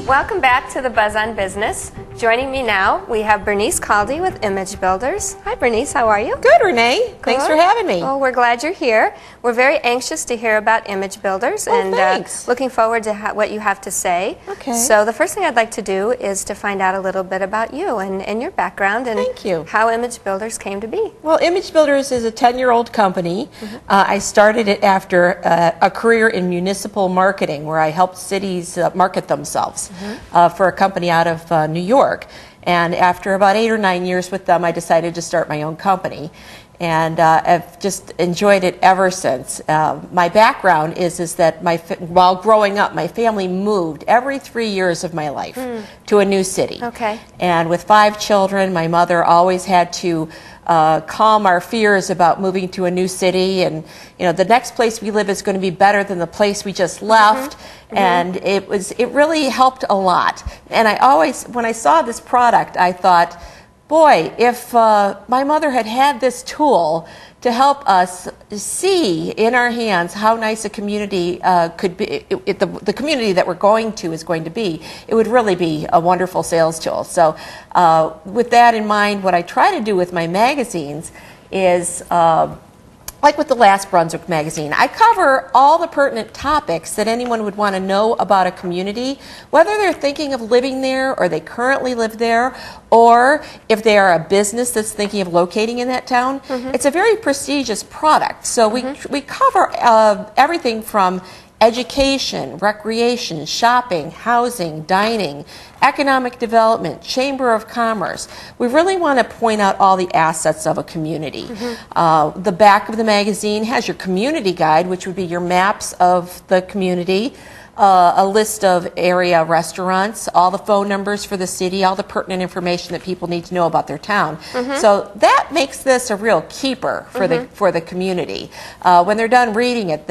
Welcome back to the Buzz on Business. Joining me now, we have Bernice Kaldy with Image Builders. Hi Bernice, how are you? Good, Renee. Thanks for having me. Well, we're glad you're here. We're very anxious to hear about Image Builders and looking forward to what you have to say. Okay. So the first thing I'd like to do is to find out a little bit about you and your background and how Image Builders came to be. Well, Image Builders is a 10-year-old company. I started it after a career in municipal marketing where I helped cities market themselves for a company out of New York. And after about 8 or 9 years with them, I decided to start my own company. And I've just enjoyed it ever since. My background is that while growing up, my family moved every 3 years of my life to a new city. Okay. And with 5 children, my mother always had to calm our fears about moving to a new city, and the next place we live is going to be better than the place we just left. And it really helped a lot. And I always, when I saw this product, I thought, boy, if my mother had had this tool to help us see in our hands how nice a community could be, the community that we're going to is going to be, it would really be a wonderful sales tool. So with that in mind, what I try to do with my magazines is, like with the last Brunswick magazine, I cover all the pertinent topics that anyone would want to know about a community, whether they're thinking of living there or they currently live there, or if they are a business that's thinking of locating in that town. It's a very prestigious product. So we cover everything from education, recreation, shopping, housing, dining, economic development, chamber of commerce. We really want to point out all the assets of a community. The back of the magazine has your community guide, which would be your maps of the community, a list of area restaurants, all the phone numbers for the city, all the pertinent information that people need to know about their town. So that makes this a real keeper for the community. When they're done reading it,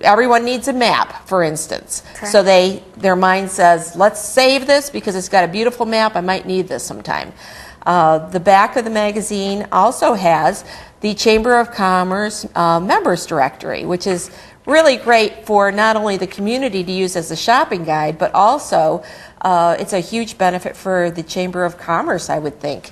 everyone needs a map, for instance. So their mind says, let's save this because it's got a beautiful map. I might need this sometime. The back of the magazine also has the Chamber of Commerce members directory, which is really great for not only the community to use as a shopping guide, but also it's a huge benefit for the Chamber of Commerce, I would think,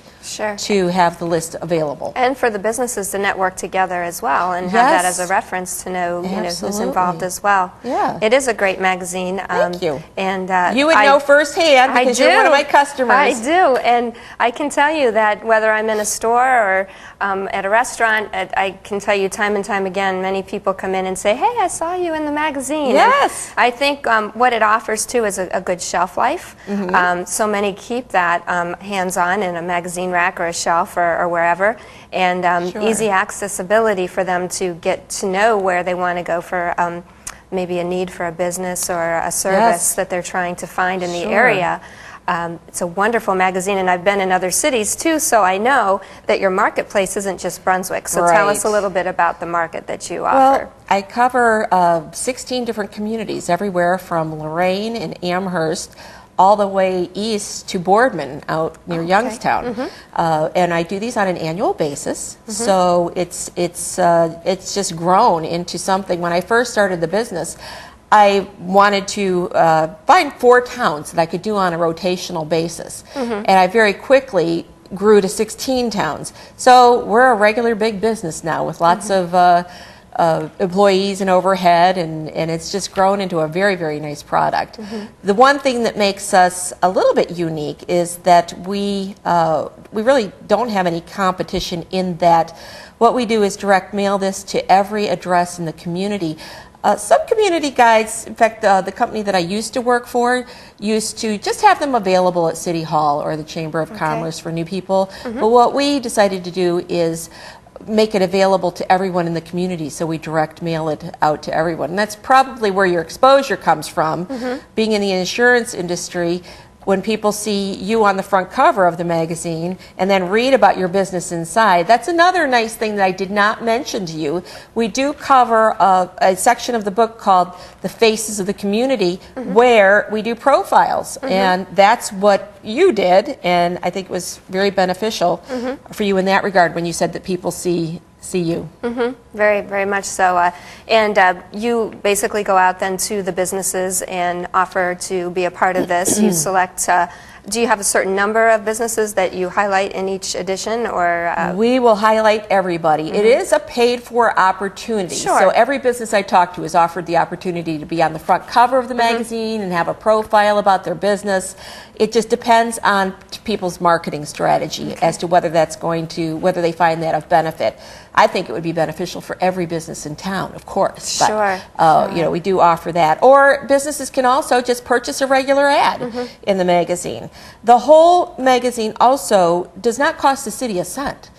to have the list available. And for the businesses to network together as well and have that as a reference to know who's involved as well. Yeah. It is a great magazine. Thank you. And you would know firsthand because you're one of my customers. I do, and I can tell you that whether I'm in a store or at a restaurant, I can tell you time and time again, many people come in and say, hey, I saw you in the magazine. Yes. And I think what it offers too is a good shelf life. So many keep that hands-on in a magazine rack or a shelf or wherever, and easy accessibility for them to get to know where they want to go for maybe a need for a business or a service that they're trying to find in the area. It's a wonderful magazine, and I've been in other cities too, so I know that your marketplace isn't just Brunswick. So tell us a little bit about the market that you offer. Well, I cover 16 different communities, everywhere from Lorraine and Amherst all the way east to Boardman out near Youngstown. And I do these on an annual basis. So it's just grown into something. When I first started the business, I wanted to find 4 towns that I could do on a rotational basis. And I very quickly grew to 16 towns. So we're a regular big business now with lots of employees and overhead, and it's just grown into a very, very nice product. The one thing that makes us a little bit unique is that we really don't have any competition in that what we do is direct mail this to every address in the community. Some community guides, in fact, the company that I used to work for used to just have them available at City Hall or the Chamber of Commerce for new people. But what we decided to do is make it available to everyone in the community, so we direct mail it out to everyone. And that's probably where your exposure comes from. Being in the insurance industry, when people see you on the front cover of the magazine and then read about your business inside, that's another nice thing that I did not mention to you. We do cover a section of the book called The Faces of the Community, where we do profiles. And that's what you did, and I think it was very beneficial for you in that regard when you said that people see you. Very, very much so. And you basically go out then to the businesses and offer to be a part of this. You select, do you have a certain number of businesses that you highlight in each edition, or? We will highlight everybody. It is a paid-for opportunity. Sure. So every business I talk to is offered the opportunity to be on the front cover of the magazine and have a profile about their business. It just depends on people's marketing strategy as to whether that's going to, whether they find that of benefit. I think it would be beneficial for every business in town, of course. Sure. But, you know, we do offer that. Or businesses can also just purchase a regular ad in the magazine. The whole magazine also does not cost the city a cent.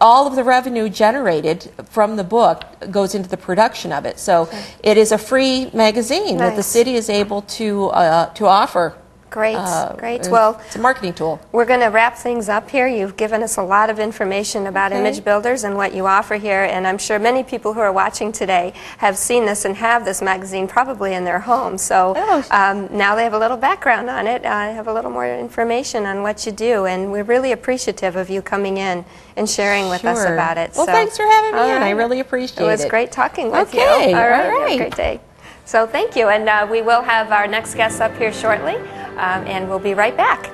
All of the revenue generated from the book goes into the production of it. So it is a free magazine that the city is able to offer. Great, great. Well, it's a marketing tool. We're going to wrap things up here. You've given us a lot of information about image builders and what you offer here, and I'm sure many people who are watching today have seen this and have this magazine probably in their home. So now they have a little background on it, have a little more information on what you do, and we're really appreciative of you coming in and sharing with us about it. Well, so, thanks for having me in. I really appreciate it. It was great talking with you. Okay, All right. all right. Have a great day. So thank you, and we will have our next guest up here shortly. And we'll be right back.